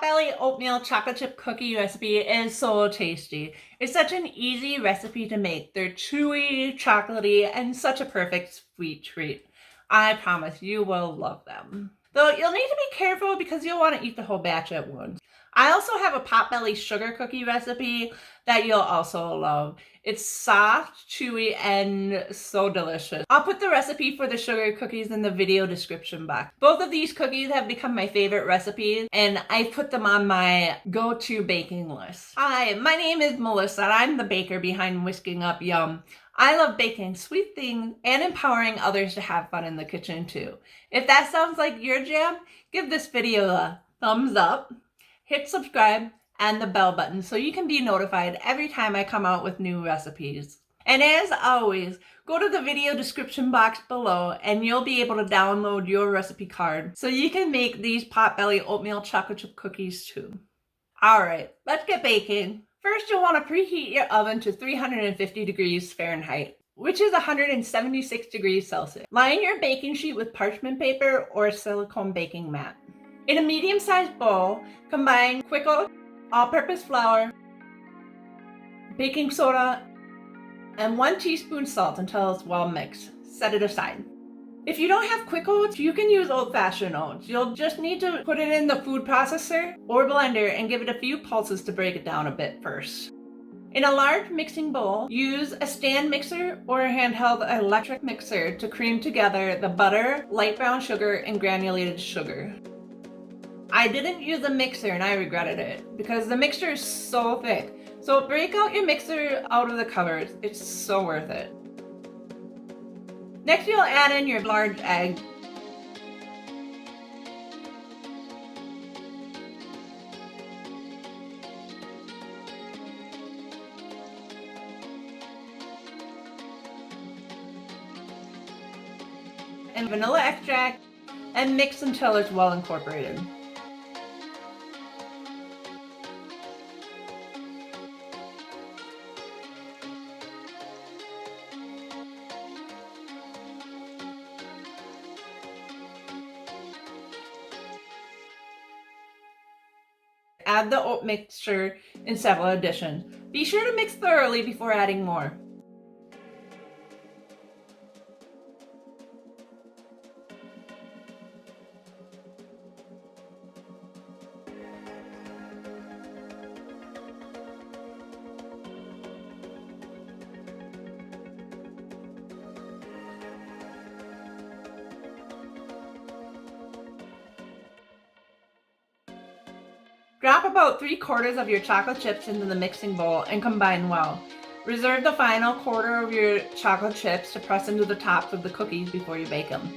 Potbelly Oatmeal chocolate chip cookie recipe is so tasty. It's such an easy recipe to make. They're chewy, chocolatey, and such a perfect sweet treat. I promise you will love them. Though you'll need to be careful because you'll want to eat the whole batch at once. I also have a Potbelly sugar cookie recipe that you'll also love. It's soft, chewy, and so delicious. I'll put the recipe for the sugar cookies in the video description box. Both of these cookies have become my favorite recipes, and I put them on my go-to baking list. Hi, my name is Melissa, and I'm the baker behind Whisking Up Yum. I love baking sweet things and empowering others to have fun in the kitchen too. If that sounds like your jam, give this video a thumbs up, hit subscribe, and the bell button so you can be notified every time I come out with new recipes. And as always, go to the video description box below and you'll be able to download your recipe card so you can make these Potbelly oatmeal chocolate chip cookies too. Alright, let's get baking. First, you'll want to preheat your oven to 350 degrees Fahrenheit, which is 176 degrees Celsius. Line your baking sheet with parchment paper or a silicone baking mat. In a medium-sized bowl, combine quick oats, all-purpose flour, baking soda, and 1 teaspoon salt until it's well mixed. Set it aside. If you don't have quick oats, you can use old-fashioned oats. You'll just need to put it in the food processor or blender and give it a few pulses to break it down a bit first. In a large mixing bowl, use a stand mixer or a handheld electric mixer to cream together the butter, light brown sugar, and granulated sugar. I didn't use a mixer and I regretted it because the mixture is so thick. So break out your mixer out of the covers. It's so worth it. Next, you'll add in your large egg. And vanilla extract, and mix until it's well incorporated. Add the oat mixture in several additions. Be sure to mix thoroughly before adding more. Drop about 3/4 of your chocolate chips into the mixing bowl and combine well. Reserve the final quarter of your chocolate chips to press into the tops of the cookies before you bake them.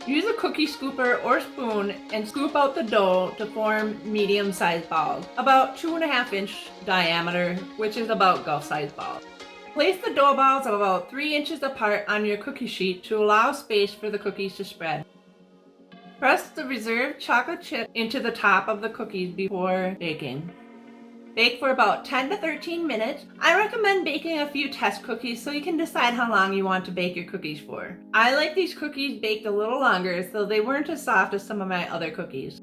Use a cookie scooper or spoon and scoop out the dough to form medium-sized balls, about 2.5-inch diameter, which is about golf-sized balls. Place the dough balls about 3 inches apart on your cookie sheet to allow space for the cookies to spread. Press the reserved chocolate chip into the top of the cookies before baking. Bake for about 10 to 13 minutes. I recommend baking a few test cookies so you can decide how long you want to bake your cookies for. I like these cookies baked a little longer so they weren't as soft as some of my other cookies.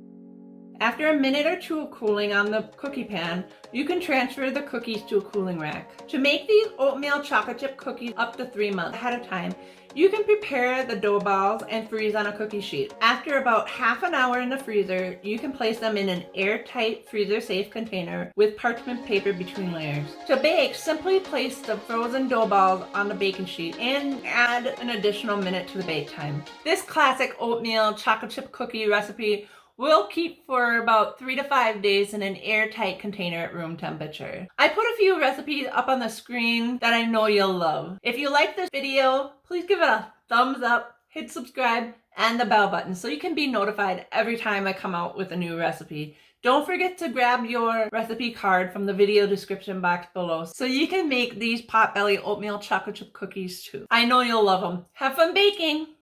After a minute or two of cooling on the cookie pan, you can transfer the cookies to a cooling rack. To make these oatmeal chocolate chip cookies up to 3 months ahead of time, you can prepare the dough balls and freeze on a cookie sheet. After about half an hour in the freezer, you can place them in an airtight freezer-safe container with parchment paper between layers. To bake, simply place the frozen dough balls on the baking sheet and add an additional minute to the bake time. This classic oatmeal chocolate chip cookie recipe will keep for about 3 to 5 days in an airtight container at room temperature. I put a few recipes up on the screen that I know you'll love. If you like this video, please give it a thumbs up, hit subscribe, and the bell button so you can be notified every time I come out with a new recipe. Don't forget to grab your recipe card from the video description box below so you can make these Potbelly oatmeal chocolate chip cookies too. I know you'll love them. Have fun baking!